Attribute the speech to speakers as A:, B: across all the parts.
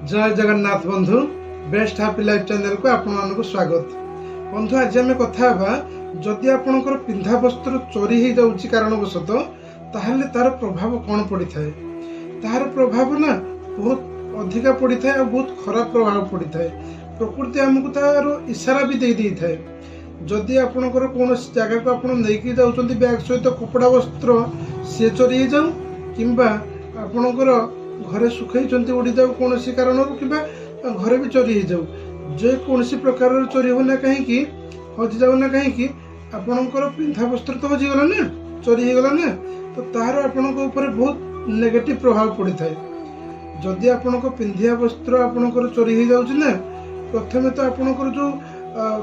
A: जय जगन्नाथ बंधु best happy life channel को आपको स्वागत। बंधु आज आम कथा जदि आपणकर पिंधा वस्त्र चोरी हो जाऊँगी कारणवशत ताहले तार प्रभाव कौन पड़ी थाए। तार प्रभाव ना बहुत अधिका पड़ी थाए और बहुत खराब प्रभाव पड़ी थाए। प्रकृति आमको तार इशारा भी दे दी थाए। जदि आपणकर कौन जगह को आप नहीं जाऊँच बैग सहित कपड़ा वस्त्र सी चोरी हो जाऊ किंबा आपणकर घरे सुखई उड़ी जाऊ कौन कारण कि घरे भी चोरी हो जाऊ जेकोसी प्रकार चोरी होना कहीं हजि जाऊ ना कहीं आपणकर पिंधा वस्त्र तो हजिगला ना चोरी हो गला ना तो तार आपण बहुत नेगेटिव प्रभाव पड़ी थाए। जदि आपण पिंधिया वस्त्र आपणकर चोरी हो जाऊँ ना प्रथमे तो आपणकर जो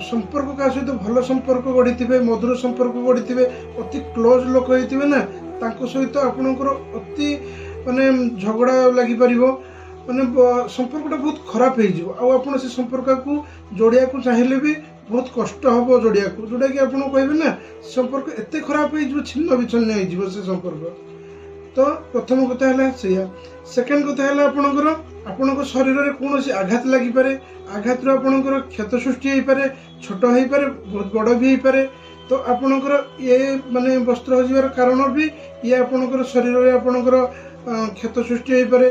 A: संपर्क का सहित भल संपर्क गढ़ी थे मधुर संपर्क गढ़ी थे अति क्लोज लोक होते ना सहित आपणकर अति माने झगड़ा लगी पार माने संपर्कटा बहुत खराब हो से संपर्क को जोड़िया को चाहिए भी बहुत कष्ट हम जोड़िया को जोटा कि आपको कहे ना संपर्क एत खराब हो छिन्न विच्छिन्न हो से संपर्क। तो प्रथम कथा है से सेकेंड कथा है आपणकर शरीर में कौन आघात लगी पारे आघात आपणकर क्षत सृष्टि हो पारे छोट हो पारे बहुत बड़ भी हो पारे। तो आपणकर ये माने वस्त्र हजिबार कारण भी ये आपणकर शरीर में आपणकर क्षत सृष्टि हो पारे।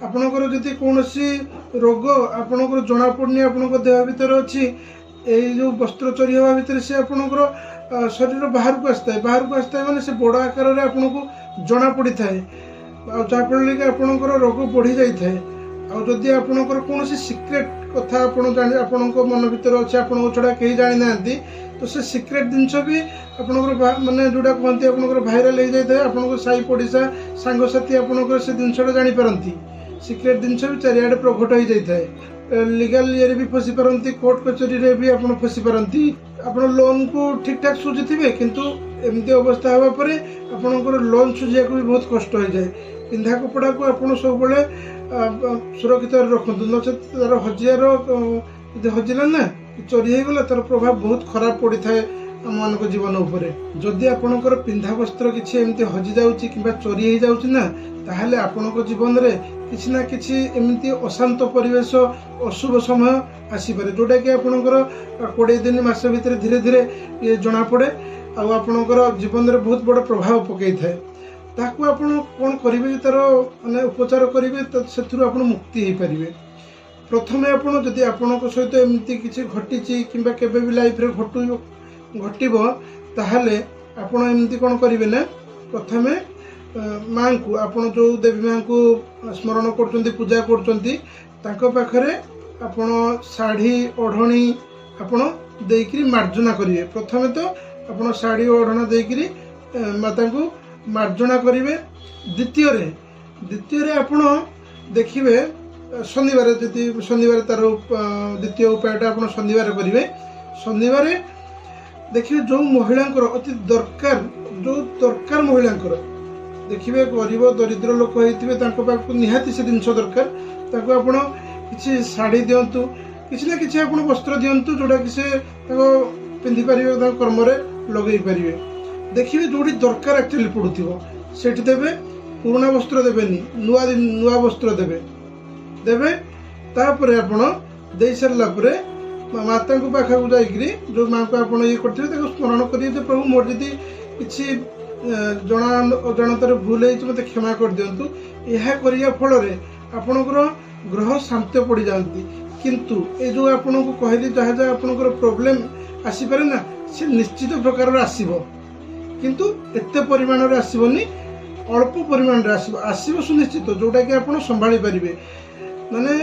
A: आपणकर जदि कौन रोग आपणकर जना पड़नी आपणकर देह भीतर अच्छी यही जो वस्त्र चोरी हवा भितर से आपणकर शरीर बाहर को आसता है माने से बड़ आकार में आपन को जना पड़ी थाए जहाँफल कि आपणकर रोग बढ़ी जाए आदि आपणकर कौन सिक्रेट कथा आपण मन भीतर अच्छे आपण छड़ा कहीं जानी ना तो से सिक्रेट जिनस भी आपणकर माने जोड़ा कहते आपणकर भाइराल हो जाए आपणकर साई पड़िशा सांगसाथी आपणकर से जिनसा जानी पारती सिक्रेट जिनस भी चारिआडे प्रकट हो जाए लीगल ये भी फसी पारती कोर्ट कचेरी रे भी आप फसी पारती आप लोन को ठीक ठाक सुझी थे किंतु एमती अवस्था हवा पर आपणकर लोन सुझा को भी बहुत कष्ट हो जाए। पिंधा कपड़ा को आप सब सुरक्षित रखु नचे तार हजियार हजिला ना चोरी हो गला तार प्रभाव बहुत खराब पड़ी थाए आम मान जीवन उपर। जदि आपणकर पिंधा वस्त्र किसी एमती हजि जाऊँगी कि चोरी हो जाऊँगी ना ताहले आपणक जीवन में किसी ना किसी एमती अशांत परिवेश अशुभ समय आसीपे जोटा कि आपणकर 20 दिन मास भीतर धीरे धीरे ये जना पड़े आपणकर जीवन में बहुत बड़ प्रभाव पकई थाए। ताकू आप कौन करेंगे तार माने उपचार करेंगे से आप मुक्ति हो पारे। प्रथमे आप जदि आपण सहित एमती किसी घटी कि भी लाइफ रे घटब ताहले आपण एमती कौन करेंगे ना प्रथमे माँ को आप जो देवी माँ को स्मरण कर पूजा कर आपण शाढ़ी ओढ़णी आपण देकरी मार्जना करेंगे। प्रथमे तो आप शाढ़ी ओढ़ना देकरी माता को मार्जना करेंगे। द्वितीय आपण देखिए शनिवार जदि शनिवार तार द्वितीय उपायटा आप शनिवार करेंगे। शनिवार देखिए जो महिला अति दरकार महिला देखिए गरीब दरिद्र लोक होते निहाती से जिनस दरकार आप किसी शाढ़ी दिंतु किसी ना कि आप वस्त्र दिंतु जोटा कि से पिंधि पारे कर्म लगे पारे। देखिए जोड़ी दरकार एक्चुअली पड़ुथिबो सेठी देबे पुराना वस्त्र देबेनी नुआ वस्त्र देबे तापर आपण दे सारा परे माता को पाखा जाइकरी जो माँ को आप ये करते स्मरण करेंगे प्रभु मोर जदि किसी जना अजाणतार भूल हो मत क्षमा कर दिंतु। यह करिया फल आपणकर ग्रह शांत पड़ जाती किंतु ये जो आपन को कहली जहाँ जहाँ आपणकर प्रोब्लेम आसीपारे ना से निश्चित प्रकार आसब किंतु एते परिमाण रे आसबनी अल्प परिमाण रे आसब सुनिश्चित जोटा कि आप संभाली पारे माने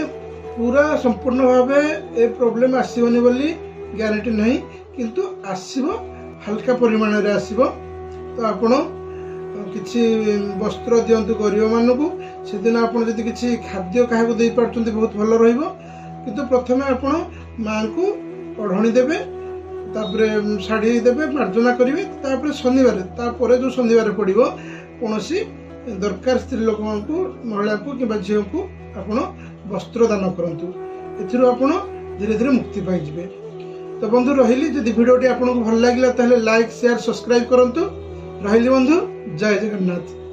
A: पूरा संपूर्ण भाव ए प्रॉब्लम आसबनी बोली ग्यारंटी नहीं किंतु आसब हल्का परिमाण रे आसब। तो आपण किसी वस्त्र दिंतु गरीब मानू से दिन आप किसी खाद्य क्या दे पार्टी बहुत भल रु प्रथमे आपण माँ को ओढ़णी देवे तापर शाढ़ी देवे मार्जना करेंगे तापर शनिवार जो शनिवार पड़ो कौन दरकार स्त्री लोक महिला को कि झील को आप वस्त्र दान करूँ एपण धीरे धीरे मुक्ति पाइबे। तो बंधु रही जदि भिडियोटी आपको भल लगे लाइक शेयर सब्सक्राइब करूँ रही बंधु जय जगन्नाथ।